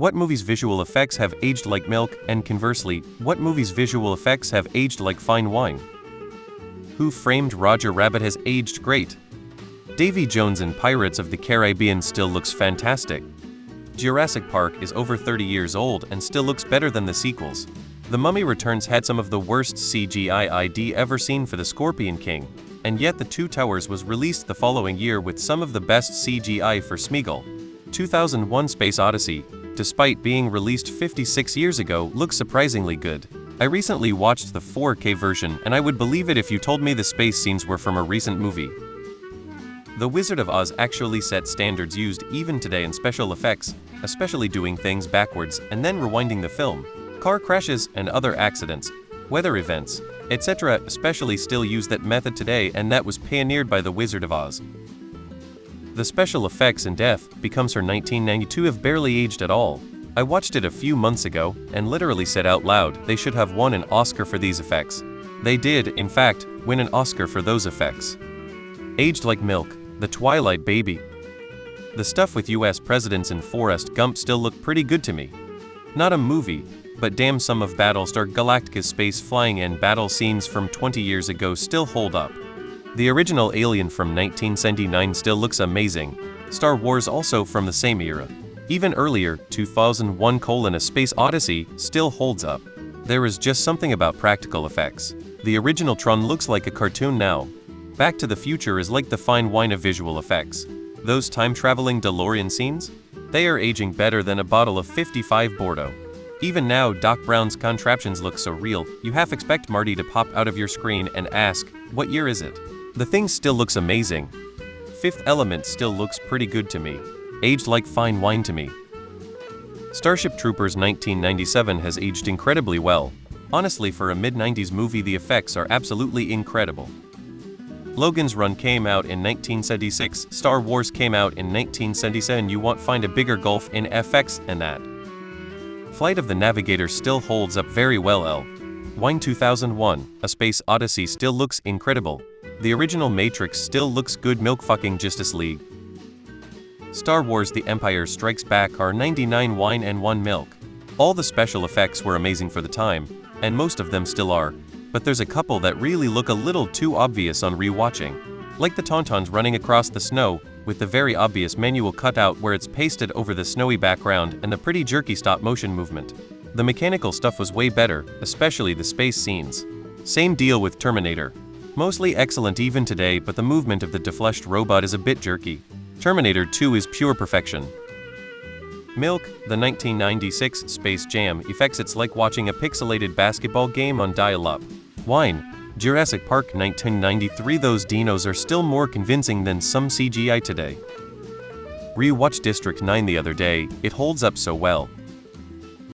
What movies' visual effects have aged like milk, and conversely, what movies' visual effects have aged like fine wine? Who Framed Roger Rabbit has aged great. Davy Jones in Pirates of the Caribbean still looks fantastic. Jurassic Park is over 30 years old and still looks better than the sequels. The Mummy Returns had some of the worst CGI I'd ever seen for the Scorpion King, and yet The Two Towers was released the following year with some of the best CGI for Smeagol. 2001 Space Odyssey, despite being released 56 years ago, looks surprisingly good. I recently watched the 4K version and I would believe it if you told me the space scenes were from a recent movie. The Wizard of Oz actually set standards used even today in special effects, especially doing things backwards and then rewinding the film. Car crashes and other accidents, weather events, etc. especially still use that method today, and that was pioneered by the Wizard of Oz. The special effects in Death Becomes Her 1992 have barely aged at all. I watched it a few months ago and literally said out loud they should have won an Oscar for these effects. They did, in fact, win an Oscar for those effects. Aged like milk, The Twilight Baby. The stuff with US presidents in Forrest Gump still look pretty good to me. Not a movie, but damn, some of Battlestar Galactica's space flying and battle scenes from 20 years ago still hold up. The original Alien from 1979 still looks amazing. Star Wars also from the same era. Even earlier, 2001: A Space Odyssey still holds up. There is just something about practical effects. The original Tron looks like a cartoon now. Back to the Future is like the fine wine of visual effects. Those time-traveling DeLorean scenes? They are aging better than a bottle of 55 Bordeaux. Even now, Doc Brown's contraptions look so real, you half expect Marty to pop out of your screen and ask, "What year is it?" The thing still looks amazing. Fifth Element still looks pretty good to me. Aged like fine wine to me. Starship Troopers 1997 has aged incredibly well. Honestly, for a mid-90s movie, the effects are absolutely incredible. Logan's Run came out in 1976, Star Wars came out in 1977. You won't find a bigger gulf in FX than that. Flight of the Navigator still holds up very well. Wine 2001: A Space Odyssey still looks incredible. The original Matrix still looks good. Milk fucking Justice League. Star Wars: The Empire Strikes Back are 99 wine and 1 milk. All the special effects were amazing for the time, and most of them still are, but there's a couple that really look a little too obvious on rewatching. Like the Tauntauns running across the snow, with the very obvious manual cutout where it's pasted over the snowy background and the pretty jerky stop-motion movement. The mechanical stuff was way better, especially the space scenes. Same deal with Terminator. Mostly excellent even today, but the movement of the defleshed robot is a bit jerky. Terminator 2 is pure perfection. Milk, the 1996 Space Jam effects, it's like watching a pixelated basketball game on dial-up. Wine, Jurassic Park 1993, those dinos are still more convincing than some CGI today. Rewatched District 9 the other day, it holds up so well.